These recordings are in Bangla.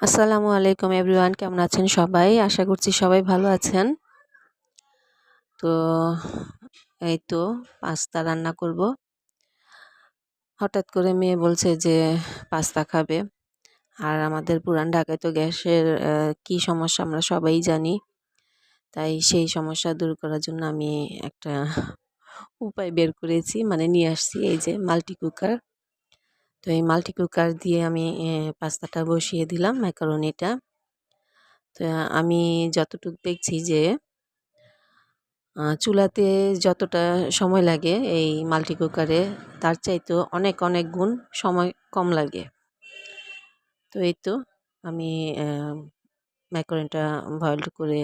আসসালামু আলাইকুম এভরিওয়ান, কেমন আছেন সবাই? আশা করছি সবাই ভালো আছেন। তো এই তো পাস্তা রান্না করব। হঠাৎ করে মেয়ে বলছে যে পাস্তা খাবে। আর আমাদের পুরান ঢাকায় তো গ্যাসের কি সমস্যা আমরা সবাই জানি। তাই সেই সমস্যা দূর করার জন্য আমি একটা উপায় বের করেছি, মানে নিয়ে আসছি, এই যে মাল্টি কুকার। তো এই মাল্টি কুকার দিয়ে আমি পাস্তাটা বসিয়ে দিলাম, ম্যাকারনিটা। তো আমি যতটুকু দেখছি যে চুলাতে যতটা সময় লাগে এই মাল্টি কুকারে তার চাইতেও অনেক অনেক গুণ সময় কম লাগে। তো এই তো আমি ম্যাকারনিটা বয়েলড করে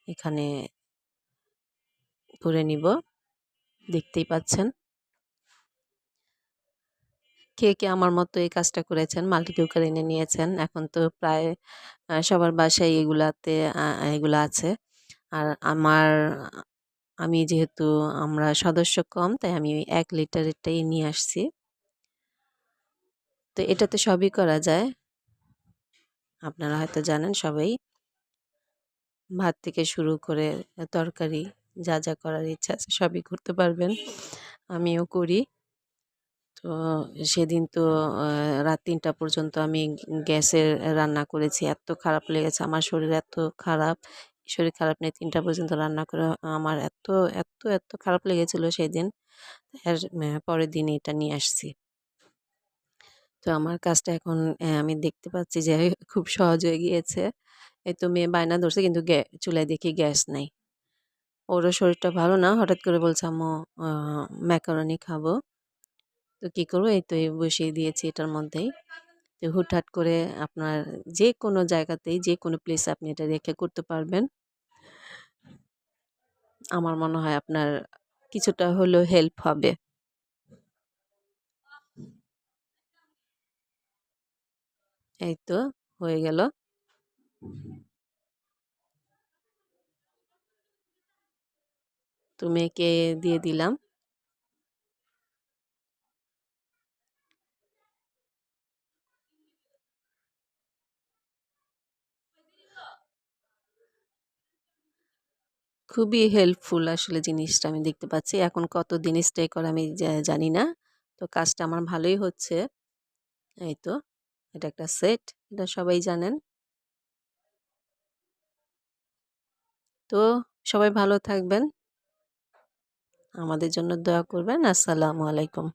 এখানে করে নিব, দেখতেই পাচ্ছেন। কে কে আমার মতো এই কাজটা করেছেন, মাল্টি কুকার এনে নিয়েছেন? এখন তো প্রায় সবার বাসায় এগুলা আছে। আর আমি যেহেতু আমরা সদস্য কম, তাই আমি ১ লিটারেরটাই নিয়ে আসছি। তো এটাতে সবই করা যায়। আপনারা হয়তো জানেন সবাই। ভাত থেকে শুরু করে তরকারি যা, যা করার ইচ্ছা আছে সবই করতে পারবেন। আমিও করি। তো সেদিন তো রাত ৩টা পর্যন্ত আমি গ্যাসের রান্না করেছি। এত খারাপ লেগেছে, আমার শরীর এত খারাপ। শরীর খারাপ নিয়ে ৩টা পর্যন্ত রান্না করে আমার এত খারাপ লেগেছিল সেদিন। এর পরের দিন এটা নিয়ে আসছি। তো আমার কাজটা এখন আমি দেখতে পাচ্ছি যে খুব সহজ হয়ে গিয়েছে। এই তো মেয়ে বায়না ধরছে, কিন্তু চুলায় দেখি গ্যাস নাই। ওরও শরীরটা ভালো না। হঠাৎ করে বলছে, "আম্মু আ ম্যাকারনি খাবো।" তো কি করব? এই তো বসিয়ে দিয়েছি এটার মধ্যেই। তো হুটহাট করে আপনার যেকোনো জায়গাতেই, যেকোনো প্লেসে আপনি এটা রেখে করতে পারবেন। আমার মনে হয় আপনার কিছুটা হলেও হেল্প হবে। এই তো হয়ে গেল। তো মেয়েকে দিয়ে দিলাম। খুবই হেল্পফুল আসলে জিনিসটা আমি দেখতে পাচ্ছি। এখন কতদিন স্টে করে আমি জানি না। তো কাজটা আমার ভালোই হচ্ছে। এই তো এটা একটা সেট। এটা সবাই জানেন। তো সবাই ভালো থাকবেন। আমাদের জন্য দোয়া করবেন। আসসালামু আলাইকুম।